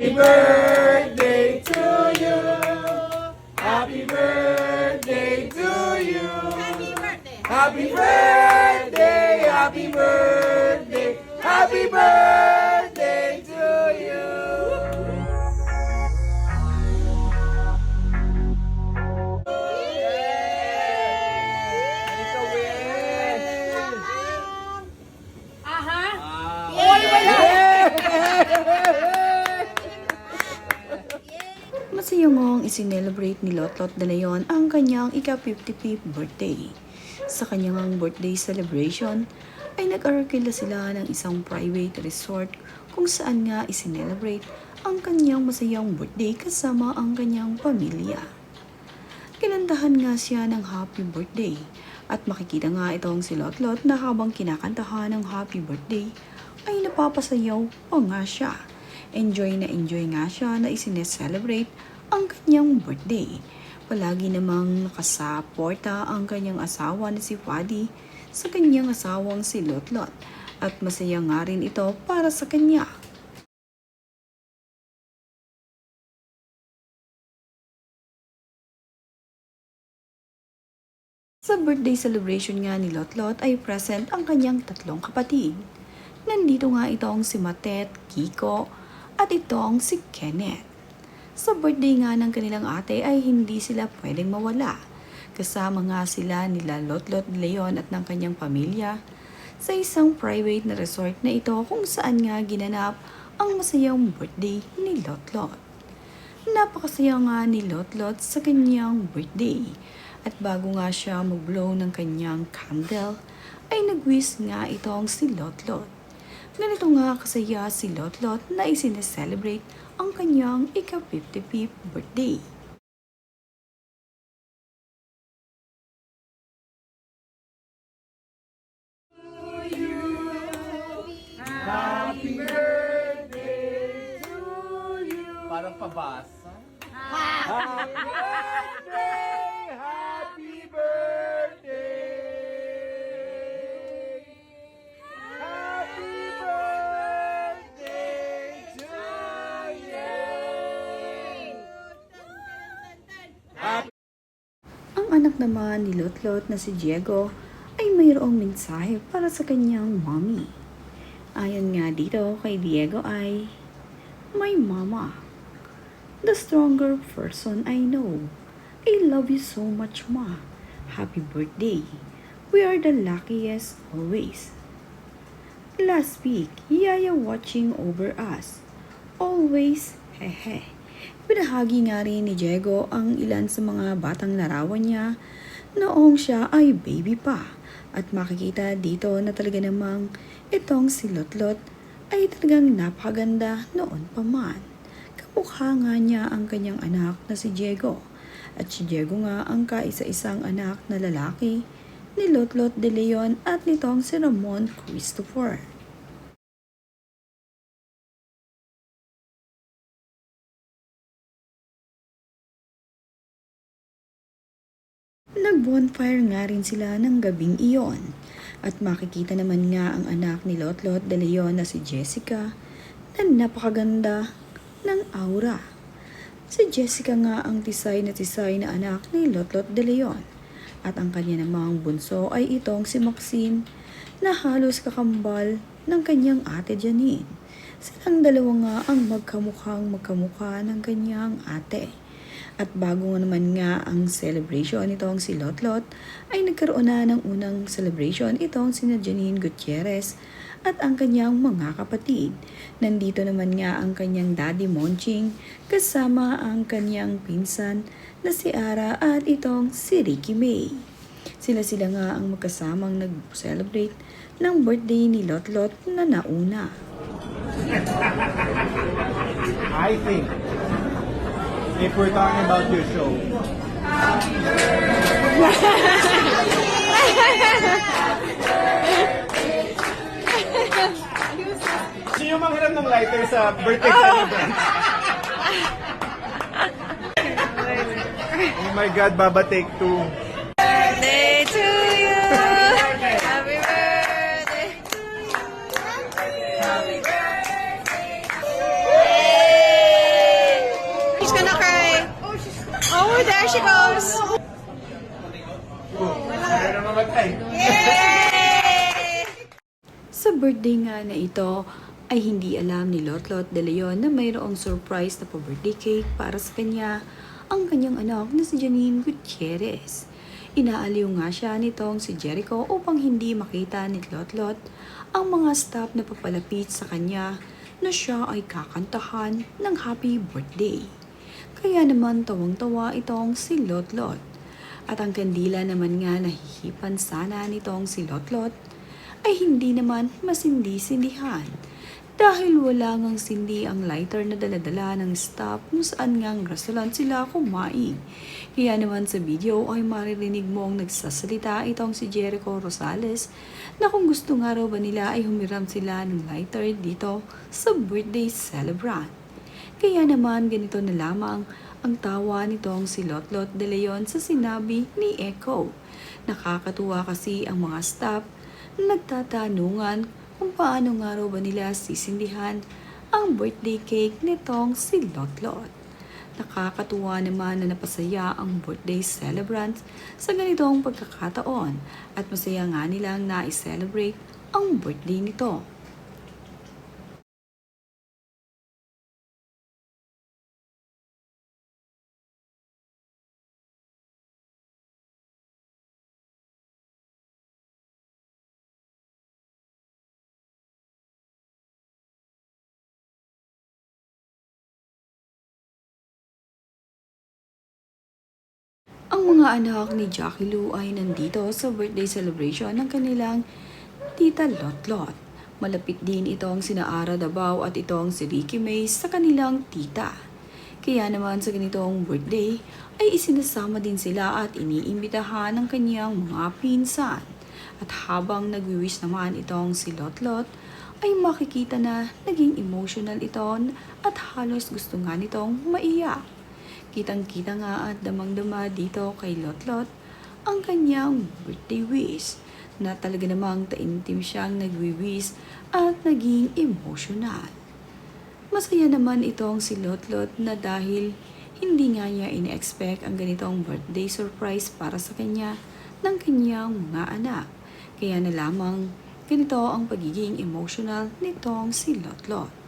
Happy birthday to you. Happy birthday to you. Happy birthday, happy birthday, happy birthday to you. Masayang isinelebrate ni Lotlot de Leon ang kanyang ika-55th birthday. Sa kanyang birthday celebration ay nag-arkila sila ng isang private resort kung saan nga isinelebrate ang kanyang masayang birthday kasama ang kanyang pamilya. Kinantahan nga siya ng happy birthday at makikita nga itong si Lotlot na habang kinakantahan ng happy birthday ay napapasayaw pa nga siya. Enjoy nga siya na isineselebrate ang kanyang birthday. Palagi namang nakasaporta ang kanyang asawa na si Fadi sa kanyang asawang si Lotlot at masaya nga rin ito para sa kanya. Sa birthday celebration nga ni Lotlot ay present ang kanyang tatlong kapatid. Nandito nga itong si Matet, Kiko at itong si Kenneth. Sa birthday nga ng kanilang ate ay hindi sila pwedeng mawala. Kasama nga sila nila Lotlot de Leon at ng kanyang pamilya sa isang private na resort na ito kung saan nga ginanap ang masayang birthday ni Lotlot. Napakasaya nga ni Lotlot sa kanyang birthday at bago nga siya mag-blow ng kanyang candle ay nag-wish nga itong si Lotlot. Ganito nga kasaya si Lotlot na isineselebrate ang kanyang ika-55th birthday. Happy birthday to you. Parang pabasa. Happy birthday, happy birthday. Happy birthday to you. Ang anak naman ni Lotlot na si Diego ay mayroong mensahe para sa kanyang mommy. Ayon nga dito kay Diego ay, "My mama, the stronger person I know. I love you so much, ma. Happy birthday. We are the luckiest always. Last week, Yaya watching over us. Always, hehe." Pinahagi nga rin ni Diego ang ilan sa mga batang larawan niya noong siya ay baby pa. At makikita dito na talaga namang itong si Lotlot ay talagang napakaganda noon pa man. Kamukha nga niya ang kanyang anak na si Diego. At si Diego nga ang kaisa-isang anak na lalaki ni Lotlot de Leon at nitong si Ramon Christopher. Nag-bonfire nga rin sila ng gabing iyon at makikita naman nga ang anak ni Lotlot de Leon na si Jessica na napakaganda ng aura. Si Jessica nga ang tisay na anak ni Lotlot de Leon at ang kanya namang bunso ay itong si Maxine na halos kakambal ng kanyang ate Janine. Silang dalawa nga ang magkamukha ng kanyang ate. At bago naman nga ang celebration itong si Lotlot ay nagkaroon na ng unang celebration itong si Janine Gutierrez at ang kanyang mga kapatid. Nandito naman nga ang kanyang daddy Monching kasama ang kanyang pinsan na si Ara at itong si Ricky May. Sila nga ang magkasamang nag-celebrate ng birthday ni Lotlot na nauna. I think if we're talking about your show, sino manghiram ng lighter sa birthday celebrant? Oh my God, Baba, take two. Birthday to you! Happy birthday to you! Happy birthday! She's gonna cry. Oh, there she goes. Yay! Sa birthday nga na ito ay hindi alam ni Lotlot de Leon na mayroong surprise na pa-birthday cake para sa kanya ang kanyang anak na si Janine Gutierrez. Inaaliw nga siya nitong si Jericho upang hindi makita ni Lotlot ang mga staff na papalapit sa kanya na siya ay kakantahan ng happy birthday. Kaya naman tawang-tawa itong si Lotlot. At ang kandila naman nga nahihipan sana nitong si Lotlot ay hindi naman masindi-sindihan dahil wala ngang sindi ang lighter na daladala ng staff kung saan ngang restaurant sila kumain. Kaya naman sa video ay maririnig mong nagsasalita itong si Jericho Rosales na kung gusto nga raw ba nila ay humiram sila ng lighter dito sa birthday celebrant. Kaya naman ganito na lamang ang tawa nitong si Lotlot de Leon sa sinabi ni Echo. Nakakatuwa kasi ang mga staff na nagtatanungan kung paano nga raw ba nila sisindihan ang birthday cake nitong si Lotlot. Nakakatuwa naman na napasaya ang birthday celebrant sa ganitong pagkakataon at masaya nga nilang na-celebrate ang birthday nito. Ang mga anak ni Jackie Lou ay nandito sa birthday celebration ng kanilang tita Lotlot. Malapit din itong sina Ara Dabao at itong si Ricky May sa kanilang tita. Kaya naman sa ganitong birthday ay isinasama din sila at iniimbitahan ng kanyang mga pinsan. At habang nagwi-wish naman itong si Lotlot ay makikita na naging emotional ito at halos gusto nga nitong maiyak. Kitang-kita nga at damang-dama dito kay Lotlot ang kanyang birthday wish na talaga namang taimtim siyang nagwi-wish at naging emotional. Masaya naman itong si Lotlot na dahil hindi nga niya ina-expect ang ganitong birthday surprise para sa kanya ng kanyang mga anak. Kaya na lamang ganito ang pagiging emotional nitong si Lotlot.